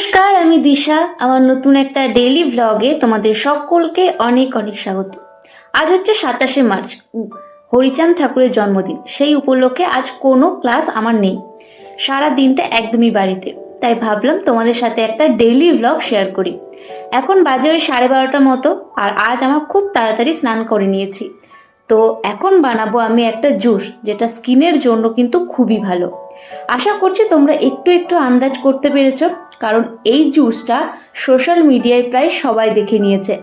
নমস্কার, আমি দিশা। আমার নতুন একটা ডেইলি ভ্লগে তোমাদের সকলকে অনেক অনেক স্বাগত। আজ হচ্ছে 27শে মার্চ, হরিচাঁদ ঠাকুরের জন্মদিন। সেই উপলক্ষে আজ কোনো ক্লাস আমার নেই, সারা দিনটা একদমই বাড়িতে। তাই ভাবলাম তোমাদের সাথে একটা ডেইলি ভ্লগ শেয়ার করি। এখন বাজে ওই 12:30 মতো, আর আজ আমার খুব তাড়াতাড়ি স্নান করে নিয়েছি। তো এখন বানাবো আমি একটা জুস, যেটা স্কিনের জন্য কিন্তু খুবই ভালো। আশা করছি তোমরা একটু একটু আন্দাজ করতে পেরেছো, কারণ এই জুসটা সোশ্যাল মিডিয়ায় প্রায় সবাই দেখে নিয়েছে।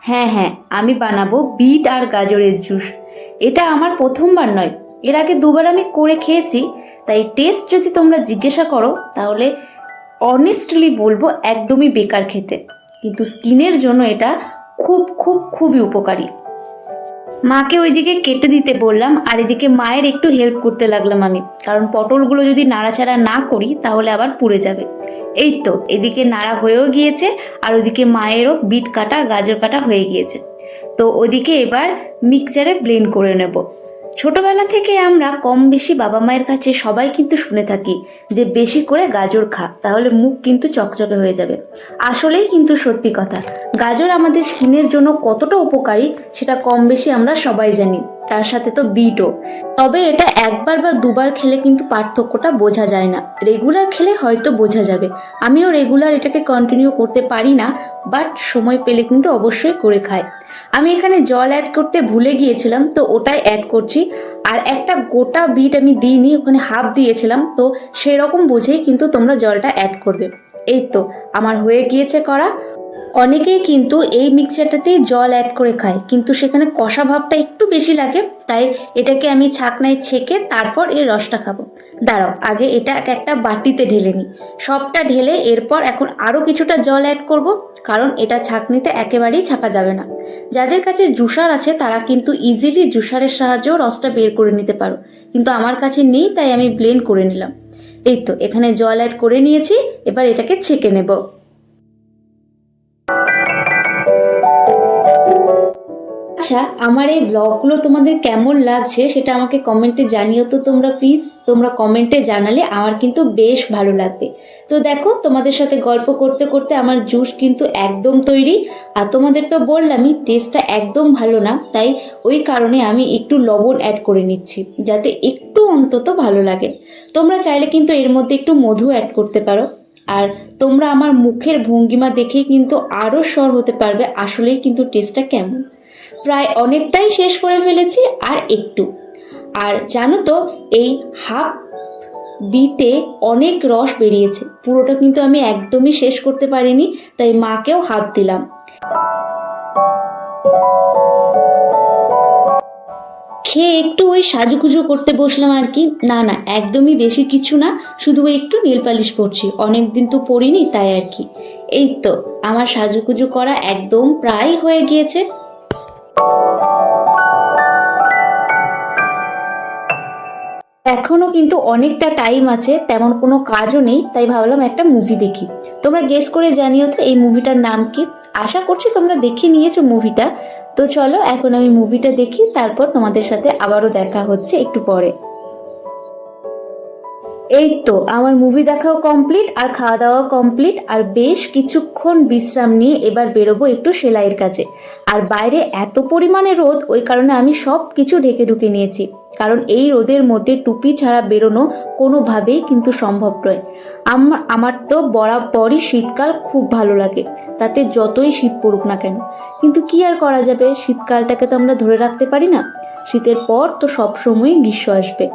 হ্যাঁ, আমি বানাবো বিট আর গাজরের জুস। এটা আমার প্রথমবার নয়, এর আগে দুবার আমি করে খেয়েছি। তাই টেস্ট যদি তোমরা জিজ্ঞাসা করো তাহলে অনেস্টলি বলবো একদমই বেকার খেতে, কিন্তু স্কিনের জন্য এটা খুবই উপকারী। মাকে ওইদিকে কেটে দিতে বললাম, আর এদিকে মায়ের একটু হেল্প করতে লাগলাম আমি, কারণ পটলগুলো যদি নাড়াচাড়া না করি তাহলে আবার পুড়ে যাবে। এই তো এদিকে নাড়া হয়েও গিয়েছে, আর ওদিকে মায়েরও বিট কাটা গাজর কাটা হয়ে গিয়েছে। তো ওদিকে এবার মিক্সচারে ব্লেন্ড করে নেব। ছোটবেলা থেকে আমরা কম বেশি বাবা মায়ের কাছে সবাই কিন্তু শুনে থাকি যে বেশি করে গাজর খা, তাহলে মুখ কিন্তু চকচকে হয়ে যাবে। আসলেই কিন্তু সত্যি কথা, গাজর আমাদের স্কিনের জন্য কতটা উপকারী সেটা কম বেশি আমরা সবাই জানি, তার সাথে তো বিটও। তবে এটা একবার বা দুবার খেলে কিন্তু পার্থক্যটা বোঝা যায় না, রেগুলার খেলে হয়তো বোঝা যাবে। আমিও রেগুলার এটাকে কন্টিনিউ করতে পারি না, বাট সময় পেলে কিন্তু অবশ্যই করে খাই। আমি এখানে জল অ্যাড করতে ভুলে গিয়েছিলাম, তো ওটাই অ্যাড করছি। আর একটা গোটা বিট আমি দিইনি, ওখানে হাফ দিয়েছিলাম, তো সেই রকম বুঝেই কিন্তু তোমরা জলটা অ্যাড করবে। এই তো আমার হয়ে গিয়েছে করা। অনেকেই কিন্তু এই মিক্সচারটাতেই জল অ্যাড করে খায়, কিন্তু সেখানে কষা ভাবটা একটু বেশি লাগে। তাই এটাকে আমি ছাকনায় ছেঁকে তারপর এর রসটা খাবো। দাঁড়াও, আগে এটা একটা বাটিতে ঢেলে নিই। সবটা ঢেলে এরপর এখন আরও কিছুটা জল অ্যাড করব, কারণ এটা ছাকনিতে একেবারেই ছাকা যাবে না। যাদের কাছে জুসার আছে তারা কিন্তু ইজিলি জুসারের সাহায্যেও রসটা বের করে নিতে পারো, কিন্তু আমার কাছে নেই, তাই আমি ব্লেন্ড করে নিলাম। এই তো এখানে জল অ্যাড করে নিয়েছি, এবার এটাকে ছেঁকে নেব। আচ্ছা, আমার এই ব্লগগুলো তোমাদের কেমন লাগছে সেটা আমাকে কমেন্টে জানিও তো তোমরা প্লিজ। তোমরা কমেন্টে জানালে আমার কিন্তু বেশ ভালো লাগবে। তো দেখো, তোমাদের সাথে গল্প করতে করতে আমার জুস কিন্তু একদম তৈরি। আর তোমাদের তো বললামই টেস্টটা একদম ভালো না, তাই ওই কারণে আমি একটু লবণ অ্যাড করে নিচ্ছি, যাতে একটু অন্তত ভালো লাগে। তোমরা চাইলে কিন্তু এর মধ্যে একটু মধু অ্যাড করতে পারো। আর তোমরা আমার মুখের ভঙ্গিমা দেখেই কিন্তু আরও শিওর হতে পারবে আসলেই কিন্তু টেস্টটা কেমন। প্রায় অনেকটাই শেষ করে ফেলেছি, আর একটু। আর জানো তো, এই হাফ বিটে অনেক রস বেরিয়েছে, পুরোটা কিন্তু আমি একদমই শেষ করতে পারিনি, তাই মাকেও হাফ দিলাম। খেয়ে একটু ওই সাজুগুজু করতে বসলাম আর কি। না, একদমই বেশি কিছু না, শুধু একটু নীল পালিশ পরছি, অনেকদিন তো পরিনি তাই আর কি। এই তো আমার সাজুগুজু করা একদম প্রায় হয়ে গিয়েছে। এখনো কিন্তু অনেকটা টাইম আছে, তেমন কোনো কাজও নেই, তাই ভাবলাম একটা মুভি দেখি। তোমরা গেস করে জানিও তো এই মুভিটার নাম কি। আশা করছি তোমরা দেখে নিয়েছো মুভিটা। তো চলো এখন আমি মুভিটা দেখি, তারপর তোমাদের সাথে আবারও দেখা হচ্ছে একটু পরে। এই তো আমার মুভি দেখাও কমপ্লিট, আর খাওয়া দাওয়াও কমপ্লিট, আর বেশ কিছুক্ষণ বিশ্রাম নিয়ে এবার বেরোবো একটু সেলাইয়ের কাছে। আর বাইরে এত পরিমাণে রোদ, ওই কারণে আমি সব কিছু ঢেকে নিয়েছি, কারণ এই রোদের মধ্যে টুপি ছাড়া বেরোনো কোনোভাবেই কিন্তু সম্ভব নয়। আমার তো বরাবরই শীতকাল খুব ভালো লাগে, তাতে যতই শীত পড়ুক না কেন। কিন্তু কি আর করা যাবে, শীতকালটাকে তো আমরা ধরে রাখতে পারি না। শীতের পর তো সবসময়ই গ্রীষ্ম আসবে,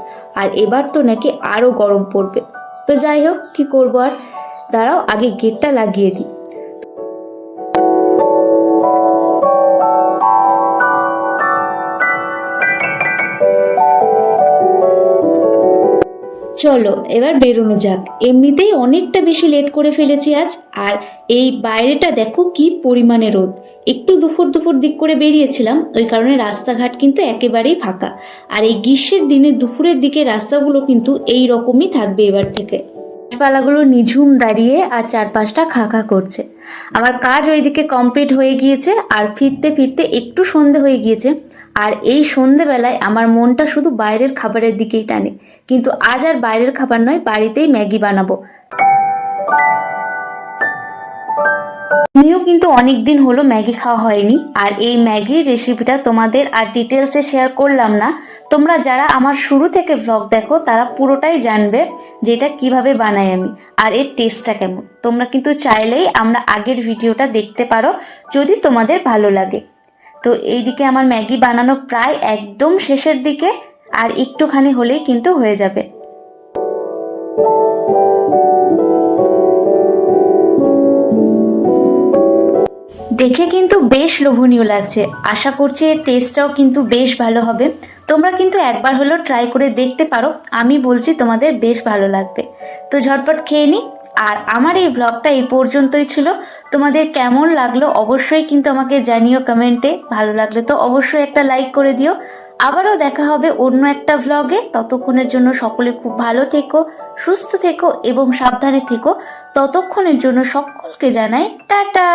আর এবার তো নাকি আরও গরম পড়বে। তো যাই হোক, কি করবো আর। দাঁড়াও আগে গেটটা লাগিয়ে দিই। চলো এবার বেরোনো যাক, এমনিতেই অনেকটা বেশি লেট করে ফেলেছি আজ। আর এই বাইরেটা দেখো কি পরিমাণে রোদ। একটু দুপুর দিক করে বেরিয়েছিলাম, ওই কারণে রাস্তাঘাট কিন্তু একেবারেই ফাঁকা। আর এই গ্রীষ্মের দিনে দুপুরের দিকে রাস্তাগুলো কিন্তু এই রকমই থাকবে এবার থেকে। গাছপালাগুলো নিঝুম দাঁড়িয়ে আর চারপাশটা খা করছে। আমার কাজ ওইদিকে কমপ্লিট হয়ে গিয়েছে, আর ফিরতে একটু সন্ধে হয়ে গিয়েছে। আর এই সন্ধেবেলায় আমার মনটা শুধু বাইরের খাবারের দিকেই টানে, কিন্তু আজ আর বাইরের খাবার নয়, বাড়িতেই ম্যাগি বানাবো। আমিও কিন্তু অনেক দিন হলো ম্যাগি খাওয়া হয়নি, আর এই ম্যাগির রেসিপিটা তোমাদের আর ডিটেলসে শেয়ার করলাম না। তোমরা যারা আমার শুরু থেকে ভ্লগ দেখো তারা পুরোটাই জানবে যে এটা কীভাবে বানাই আমি, আর এর টেস্টটা কেমন। তোমরা কিন্তু চাইলেই আমরা আগের ভিডিওটা দেখতে পারো যদি তোমাদের ভালো লাগে। তো এইদিকে আমার ম্যাগি বানানো প্রায় একদম শেষের দিকে, আর একটুখানি হলেই কিন্তু হয়ে যাবে। দেখে কিন্তু বেশ লোভনীয় লাগছে, আশা করছি এর টেস্টটাও কিন্তু বেশ ভালো হবে। তোমরা কিন্তু একবার হলেও ট্রাই করে দেখতে পারো, আমি বলছি তোমাদের বেশ ভালো লাগবে। তো ঝটপট খেয়ে নিই। আর আমার এই ভ্লগটা এই পর্যন্তই ছিল। তোমাদের কেমন লাগলো অবশ্যই কিন্তু আমাকে জানিও কমেন্টে। ভালো লাগলে তো অবশ্যই একটা লাইক করে দিও। আবারও দেখা হবে অন্য একটা ভ্লগে। ততক্ষণের জন্য সকলে খুব ভালো থেকো, সুস্থ থেকো এবং সাবধানে থেকো। ততক্ষণের জন্য সকলকে জানাই টাটা।